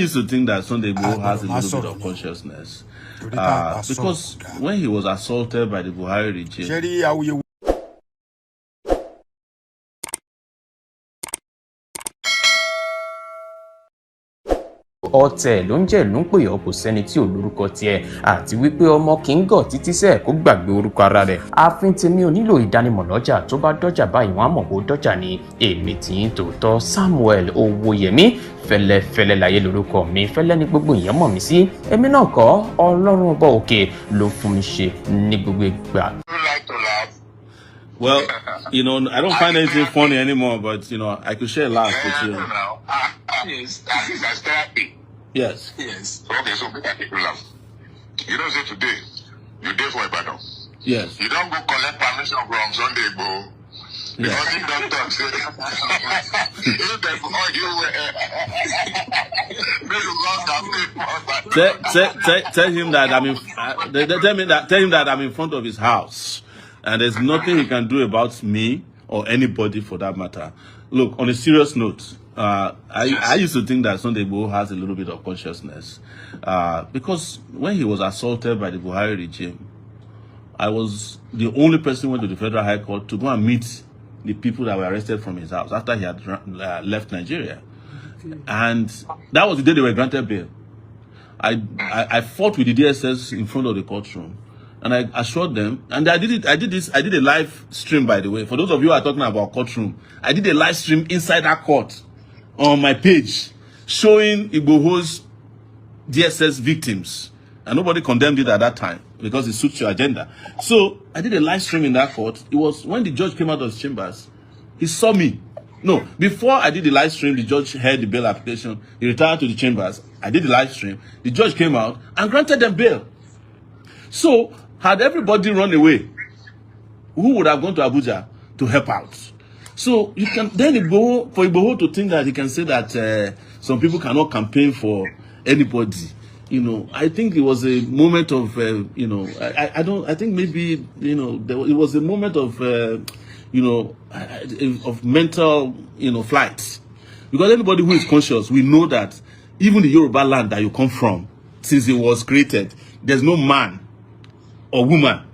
used to think that Sunday Igboho has a little bit of consciousness because when he was assaulted by the Buhari regime, ọ̀tẹ̀ ló ń jẹ́ ló ń pè ọ́ kò sẹ́ni tí ò lórúkọ tiẹ̀ àti wípé ọmọ kì í gọ̀ títí sẹ́ẹ̀ kó gbàgbé orúkọ ara rẹ̀. ààfin tèmi ò nílò ìdánimọ̀ lọ́jà tó bá dọ́jà báyìí wọ́n á mọ̀ kó dọ́jà ni. èmi tí ń tòótọ́ Samuel Owóyẹmí fẹ́lẹ́fẹ́lẹ́ láyé lórúkọ mi, fẹ́lẹ́ ní gbogbo èèyàn mọ̀ mí sí. èmi náà kọ́ Ọlọ́run ọba òkè ló fún mi ṣe ní gbogbo ìgbà. Well, you know, I don't find anything funny anymore, but, you know, I could share a laugh with you. Yes, that is therapy. Yes. Yes. Okay, so make people laugh. You don't say today, you did for a battle. Yes. You don't go collect permission from Sunday Igboho. Because he don't talk, say, you before you tell him that tell him that I'm in front of his house. And there's nothing he can do about me or anybody for that matter. Look, on a serious note, I used to think that Sunday Igboho has a little bit of consciousness. Because when he was assaulted by the Buhari regime, I was the only person who went to the Federal High Court to go and meet the people that were arrested from his house after he had left Nigeria. And that was the day they were granted bail. I fought with the DSS in front of the courtroom. And I assured them, and I did a live stream, by the way. For those of you who are talking about courtroom, I did a live stream inside that court on my page, showing Igboho's DSS victims. And nobody condemned it at that time, because it suits your agenda. So, I did a live stream in that court. It was when the judge came out of his chambers, he saw me. No, before I did the live stream, the judge heard the bail application. He retired to the chambers. I did the live stream. The judge came out and granted them bail. So, had everybody run away, who would have gone to Abuja to help out? So you can then for Igboho to think that he can say that some people cannot campaign for anybody. You know, I think it was a moment of you know, I think maybe, you know, it was a moment of you know, of mental, you know, flight. Because anybody who is conscious, we know that even the Yoruba land that you come from, since it was created, there's no man or woman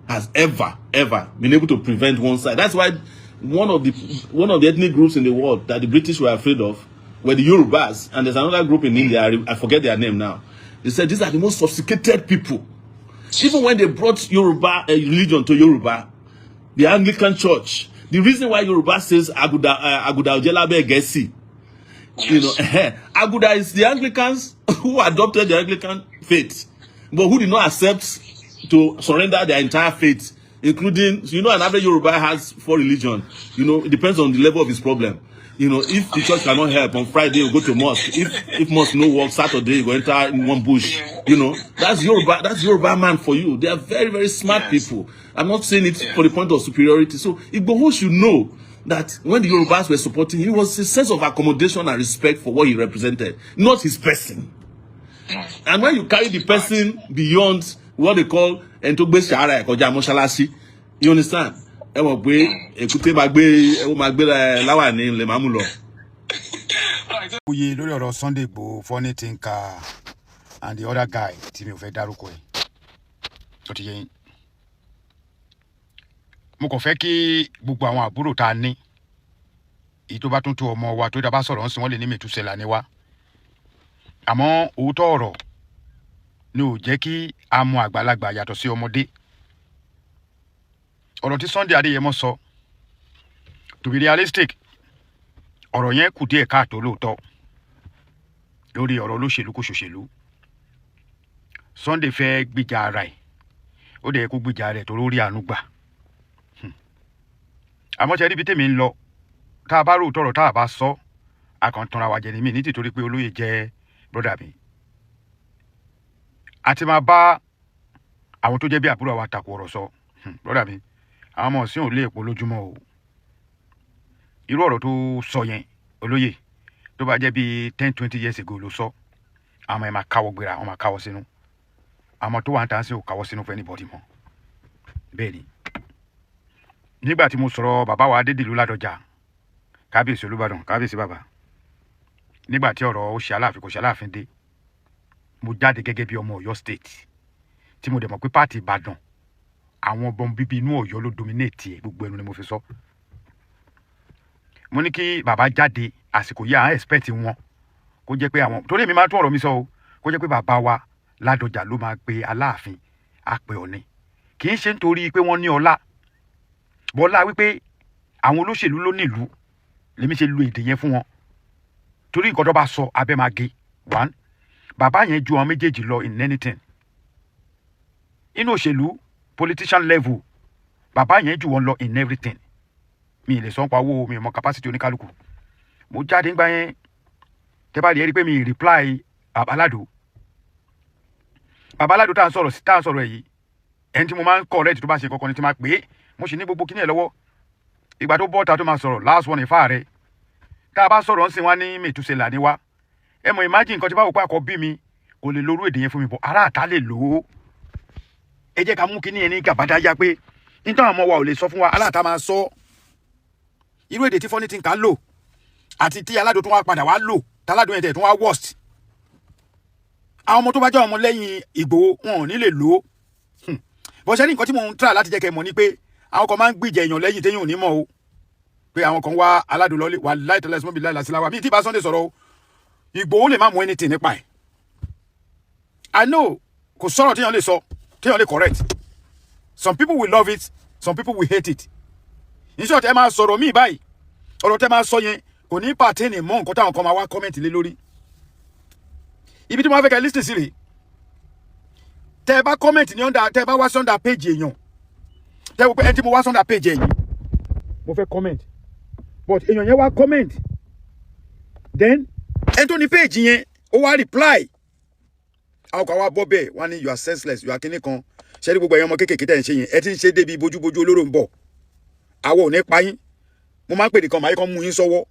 has ever been able to prevent one side. That's why one of the ethnic groups in the world that the British were afraid of were the Yorubas, and there's another group in India, I forget their name now. They said these are the most sophisticated people. Even when they brought Yoruba religion to Yoruba, the Anglican Church, the reason why Yoruba says Aguda Ojelabe Gesi, you know, Aguda is the Anglicans who adopted the Anglican faith, but who did not accept to surrender their entire faith, including, you know, an average Yoruba has 4 religions. You know, it depends on the level of his problem. You know, if the church cannot help, on Friday you go to mosque. If mosque no work, Saturday you go enter in one bush. You know, that's Yoruba man for you. They are very, very smart people. I'm not saying it for the point of superiority. So Igboho should know that when the Yorubas were supporting him, it was a sense of accommodation and respect for what he represented, not his person. And when you carry the person beyond what they call entogbe shara koja moshalasi, you understand? E mo pe ekute magbe lawa ni le mamu lo. Oye lórí ọ̀rọ̀ Sunday Igboho, funny thinker and the other guy tí mi ò fẹ́ dárúkọ ẹ̀. Ó ti yé yín. Mo kàn fẹ́ kí gbogbo àwọn àbúrò tá ní èyí tó bá tún tó ọmọ wa tó dá bá sọ̀rọ̀ ń sìn wọ́n lè ní Mètúsẹ́là ni wá. Àmọ́ òótọ́ ọ̀rọ̀ ni ò jẹ́ kí a mọ àgbàlagbà yàtọ̀ sí ọmọdé. Ọ̀rọ̀ tí Sunday Adéyẹmọ sọ, to be realistic, ọ̀rọ̀ yẹn kù díẹ̀ káàtó lóòótọ́ lórí ọ̀rọ̀ olóṣèlú kò ṣòṣèlú. Sunday fẹ́ gbìjà ara ẹ̀, ó dẹ̀ kó gbìjà rẹ̀ tó lórí àánú gbà. Àmọ́ ṣe rí bí tèmi ń lọ, tá a bá rò tọ̀rọ̀ tá a bá sọ, a kàn tanra wa jẹ ní mi ní tìtorí pé olóyè jẹ́ brọ́dà mi. Àti máa bá àwọn tó jẹ́ bí àbúrò wa takò ọ̀rọ̀ sọ, brọ́dà mi, àwọn ọmọ ọ̀sìn ò lè èpo lójúmọ́ o. Irú ọ̀rọ̀ tó sọ yẹn, olóyè, tó bá jẹ́ bí 10-20 years ago ló sọ, àwọn ẹ̀ máa káwọ́ gbéra, àwọn máa káwọ́ sínú. Àmọ́ tó wà ń tàn sí ò káwọ́ sínú fún anybody mọ́. Bẹ́ẹ̀ ni. Nígbà tí mo sọ̀rọ̀ bàbá wa Adédìlú Ládọjà, kábíyèsí Olúbàdàn, kábíyèsí bàbá, nígbà tí ọ̀rọ̀ ó ṣe Aláàfin kò ṣe Aláàfin dé mo jáde gẹ́gẹ́ bí ọmọ Ọ̀yọ́ state tí mo dẹ̀ mọ̀ pé pààtì Ìbàdàn àwọn ọmọ bíbí inú Ọ̀yọ́ ló dominate ẹ̀, gbogbo ẹnu ni mo fi sọ. mo ní kí bàbá jáde àsìkò yìí à ń expect wọn kó jẹ́ pé àwọn torí èmi máa tún ọ̀rọ̀ mi sọ o kó jẹ́ pé bàbá wa Ládọjà ló máa pe Aláàfin àpè Ọ̀ọ̀ni kì í ṣe nítorí pé wọ́n ní ọlá bọ́lá wípé àwọn olóṣèlú ló nílùú lèmi ṣe lu èdè yẹn fún wọn torí nǹkan tó bá sọ abẹ́ máa gé one bàbá yẹn ju àwọn méjèèjì lọ in anything inú òṣèlú politician level bàbá yẹn ju wọn lọ in everything mi ì lè sọ pa owó mi ì mọ capacity oníkálukú mo jáde ńgbà yẹn tẹ́ bá rí ẹ rí pé mi ì reply Babaládò tá à ń sọ̀rọ̀ yìí ẹni tí mo máa ń correct tó bá ṣe kankan ni tí máa pè é mo sì ní gbogbo kíní ẹ̀ lọ́wọ́ ìgbà tó bọ́ta tó máa sọ̀rọ̀ last one ìfá rẹ̀ tá a bá sọ̀rọ̀ ń sìn wá ní mètúsẹ̀là ni wá ẹ mọ̀ imagine nǹkan tí báwo pé àkọ́ bí mi kò lè lórú èdè yẹn fún mi bọ̀ ará àtà lè lò ó ẹ jẹ́ ká mú kíní yẹn ní gàbádáyà pé nítorí àwọn ọmọ wa ò lè sọ fún wa aláàtà máa sọ irú èdè tí fọ́nì ti ń kà lò àti tí Aládò tó wá padà wá lò táládùn ẹ̀ tẹ̀ tó wá worst àwọn ọmọ tó bá jẹ́ ọmọ lẹ́yìn Ìgbòho wọn ò ní lè lò ó bọ́sẹ̀ ní nǹkan tí mò ń try láti jẹ́ kẹ́ mọ̀ ni pé àwọn kan máa ń gbìjẹ èèyàn lẹ́yìn téèyàn ò ní mọ̀ o pé àwọn kan wá Aládò lọ́lé wà láìtọ́lẹ̀ sọ́mọ́bì láìláṣíláwà mí tí bá Sunday sọ̀rọ̀ o Ìgbòho lè má mú anything nípa ẹ̀ I know kò sọ̀rọ̀ téèyàn lè sọ téèyàn lè correct some people will love it some people will hate it in short ẹ máa sọ̀rọ̀ míì báyìí ọ̀rọ̀ tẹ́ máa sọ yẹn kò ní pàtẹ́nì mọ́ nǹkan táwọn kan máa wá comment lé lórí ibi tí mo fẹ́ kẹ́ listen sí rèé tẹ́ bá comment ní under tẹ́ bá wá sunday page èèyàn tẹ́ wò pé ẹni tí mo wá sunday page ẹ̀yìn mo fẹ́ comment but èèyàn yẹn wá comment then ẹni tó ní page yẹn ó wá reply àwọn kan wá bọ́ bẹ́ẹ̀ wọ́n ní you are senseless you are kíní kan ṣe ní gbogbo ẹ̀yàn ọmọ kéékèèké tẹ̀ ń ṣe yẹn ẹ ti ń ṣe débi bójúbójú olóró ń bọ̀ àwọn ò ní pa yín mo máa ń pè nìkan màá yí kan mú yín sọ́wọ́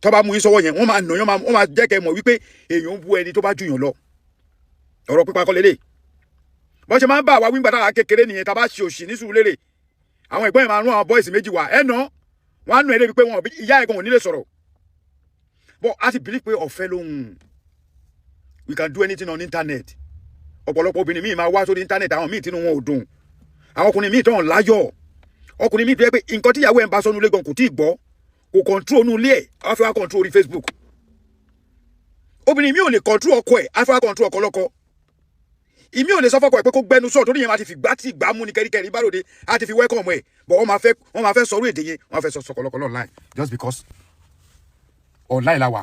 tó bá mú yín sọ́wọ́ yẹn wọ́n máa nà yán wọ́n máa jẹ́ kẹ́ mọ̀ wípé èèyàn ń bú ẹni tó bá jù yàn lọ ọ̀rọ̀ pípa kọ́ lélẹ̀ bọ́n ṣe máa ń bá àwa wíńgbà táwa kékeré nìyẹn tá a bá ṣe òṣì ní Sùúrùlérè àwọn ẹ̀gbọ́n yẹn máa ń rún àwọn bọ́ìsì méjì wá ẹ̀ nà wọ́n á nù ẹ́ débi pé ìyá ẹ̀gbọ́n ò ní lè sọ̀rọ̀ but a ti believe pé ọ̀fẹ́ lóhùn we can do anything on internet ọ̀pọ̀lọpọ̀ obìnrin míì máa wá sórí internet àwọn míì tínú wọn ò dùn àwọn ọkùnrin míì tó hàn láyọ̀ ọkùnrin míì tó yẹ pé nǹkan tíyàwó ẹ̀ ń bá sọ́nù lẹ́gàn kò tí ì gbọ́ kò control nù ilé ẹ̀ á fẹ́ wá control orí Facebook obìnrin mi ò lè control ọkọ ẹ̀ á fẹ́ wá control ọkọ lọ́kọ ìmí ò lè sọ fọ́kọ ẹ̀ pé kó gbẹnu sọ torí yẹn máa ti fi gbá tí gbá mú ni kẹ́ríkẹ́rí bá lòde á ti fi welcome ẹ̀ but wọ́n máa fẹ́ sọ̀rọ̀ èdè yẹn wọ́n fẹ́ sọ sọ̀kọ̀lọ̀kọ̀ online just because online la wà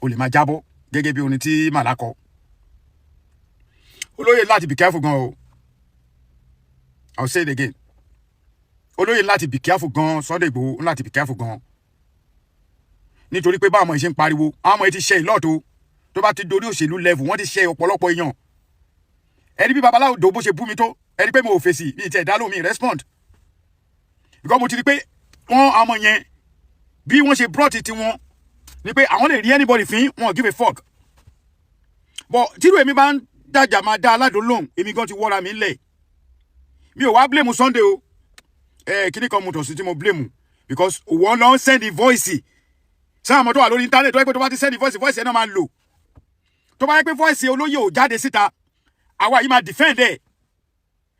o lè máa jábọ́ gẹ́gẹ́ bí orin tí màlá kọ olóyè láti be careful gan o I'll say it again olóyè láti be careful gan Sunday Igboho láti be careful gan nítorí pé báwọn ọmọ yìí ṣe ń pariwo àwọn ọmọ yìí ti ṣe ìlọ́ọ̀tò tó bá ti dorí òṣèlú level wọ́n ti ṣe ọ̀pọ̀lọpọ̀ èèyàn ẹni bí babaláwo dò bó ṣe bú mi tó ẹni pé mo ò fèsì mi ti ẹ̀dá lómi respond because mo ti rí pé wọ́n àwọn yẹn bí wọ́n ṣe brought ti wọn ni pé àwọn lè rí anybody fín wọn give a fuck but tírú èmi bá ń dàjà máa dá Aládò lóhùn èmi gan ti wọ́ra mi lẹ̀ mi ò wá blame Sunday o kíní kan mo tọ̀ sí tí mo blame because wọ́n lọ ń send voice sáà mọ́ tó wà lórí internet tó yẹ pé tó bá ti send voice ẹ̀ náà máa lò tó bá yẹ pé voice olóyè ò jáde síta àwa yìí máa defend ẹ̀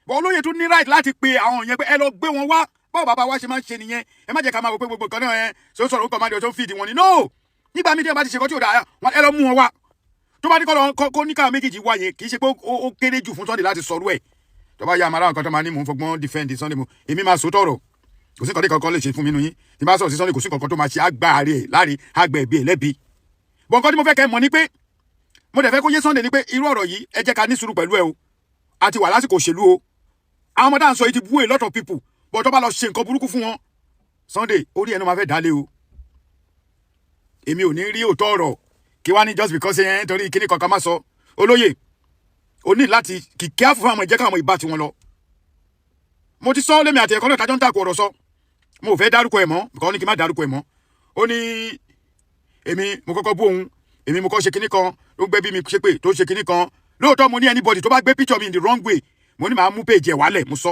but olóyè tún ní right láti pe àwọn yẹn pé ẹ lọ gbé wọn wá báwo bàbá wa ṣe máa ń ṣe nìyẹn ẹ má jẹ́ ká máa wò pé gbogbo nǹkan náà ẹ sọ sọ̀rọ̀ nǹkan máa di ọjọ́ fìdí wọn ni no nígbà mídíà bá ti ṣe nǹkan tí ò dáa ẹ lọ mú wọn wá tó bá ní kọ́ ní káwọn méjèèjì wá yẹn kì í ṣe pé ó kéré jù fún Sunday láti sọ̀rọ̀ ẹ̀ tó bá yá àmàrà nǹkan tó máa ní mò ń fọgbọ́n defend Sunday mo èmi máa sòótọ́ ọ̀rọ̀ kò sí nǹkan tí kankan lè ṣe fún mi nù yín tí bá sọ̀rọ̀ sí Sunday kò sí nǹkan tó máa ṣe àgbà rẹ̀ láre àgbà ẹ̀bí ẹ̀ lẹ́bi bọ̀ nǹkan tí mo fẹ́ kẹ́ mọ̀ ni pé mo dẹ̀ fẹ́ kó yé Sunday ni pé irú ọ̀rọ̀ yìí ẹ jẹ́ ká ní sùúrù pẹ̀lú ẹ o àti wà lásìkò òṣèlú o àwọn ọmọdé à ń sọ yìí ti bú a lot of people bọ̀ tó bá lọ ṣe nǹkan burúkú fún wọn Sunday orí ẹnu máa fẹ́ dálé o èmi ò ní rí òótọ́ ọ̀rọ̀ kí wá ní just because ẹ torí kíní kankan má sọ olóyè o ní láti kìkẹ́ àfúfú àwọn ìjẹ́ káwọn ìbá tiwọn lọ mo ti sọ lẹ́mi àti ẹ̀kọ́ náà tájọ́ ń tàkù ọ̀rọ̀ sọ mo ò fẹ́ dárúkọ ẹ̀ mọ́ nǹkan ní kí n má dárúkọ ẹ̀ mọ́ ó ní èmi mo kọ́kọ́ bú òun èmi mo kọ́ ṣe kinní kan ló gbé bí mi ṣe pé tó ṣe kinní kan lóòótọ́ mo ní anybody tó bá gbé picture mi in the wrong way mo ní màá mú page ẹ̀ wálẹ̀ mo sọ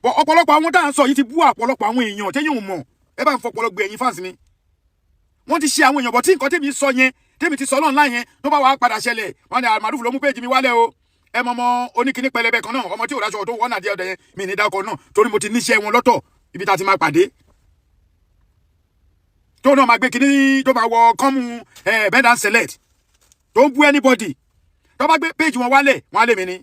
but ọ̀pọ̀lọpọ̀ àwọn tá à ń sọ yìí ti bú ọ̀pọ̀lọpọ̀ àwọn èèyàn tẹ́yìn ò mọ̀ ẹ bá ń fọpọlọ gbé ẹ̀yin fans mi wọ́n ti ṣe àwọn èèyàn bọ̀ tí nǹkan tèmi sọ yẹn tèmi ti sọ lọ́nà yẹn tó bá wàá padà ṣẹlẹ̀ wọ́n ní Almaroof ló mú péjì mi wálẹ̀ o ẹ mọ oníkíní pẹlẹbẹ kan náà ọmọ tí ò ráṣọ tó wọ́n náà díẹ̀ ọ̀dẹ̀ yẹn mi ní dákọ̀ náà torí mo ti níṣẹ́ wọn lọ́tọ̀ ibi tá a ti máa pàdé tó náà máa gbé kíní tó máa wọ kọ́mù bend and select tó ń bú anybody tó bá gbé péjì wọn wálẹ̀ wọn á lé mi ní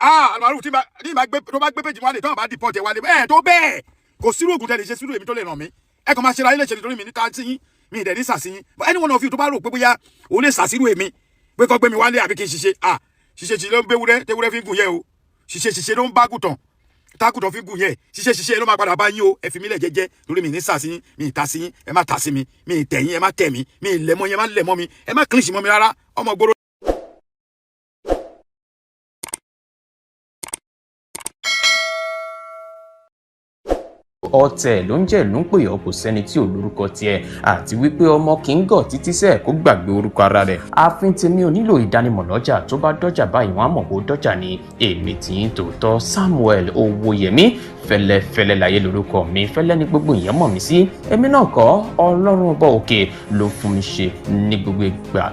Almaroof tó bá gbé péjì wọn wálẹ̀ tó wọn bá dìpọ́tì ẹ̀ wálẹ̀ tó bẹ́ẹ̀ kò sírú ògùn tẹ̀lé ṣe sírú èmi tó lè ràn mí ẹ kàn máa ṣe ra ilé ìṣẹ̀lẹ̀ torí mi níta sí yín mi ì dẹ̀ ní sàṣìyín but any one of you tó bá rò pé bóyá o lè sàṣírù èmi pé kọ́ gbé mi wálé àbí kí n ṣiṣẹ́ ṣiṣẹ́ ló ń béwúrẹ́ tewúrẹ́ fi ń gùn yẹ o ṣiṣẹ́ ló ń bá gùtàn tágùtàn fi ń gùn yẹ ṣiṣẹ́ ló máa padà bá yín o ẹ fi mí lẹ̀ jẹ́jẹ́ torí mi ní sàṣìyín mi ì ta sí yín ẹ má ta sí mi mi ì tẹ̀ yín ẹ má tẹ̀ mí mi ì lẹ̀mọ́ yín ẹ má lẹ̀mọ́ mi ẹ má kílìṣì mọ́ mi rárá ọmọ gbòòrò. ọ̀tẹ̀ ló ń jẹ́ ìlú ń pè ọ́ kò sẹ́ni tí ò lórúkọ tiẹ̀ àti wípé ọmọ kì í gọ̀ títí sẹ́ẹ̀ kó gbàgbé orúkọ ara rẹ̀ ààfin tèmi ò nílò ìdánimọ̀ lọ́jà tó bá dọ́jà báyìí wọ́n á mọ̀ kó dọ́jà ni èmi tí ń tòótọ́ Samuel Owóyẹmí fẹ́lẹ́fẹ́lẹ́ láyé lórúkọ mi fẹ́lẹ́ ní gbogbo ìyẹn mọ̀ mí sí èmi náà kọ́ Ọlọ́run ọba òkè ló fún mi ṣe ní gbogbo ìgbà.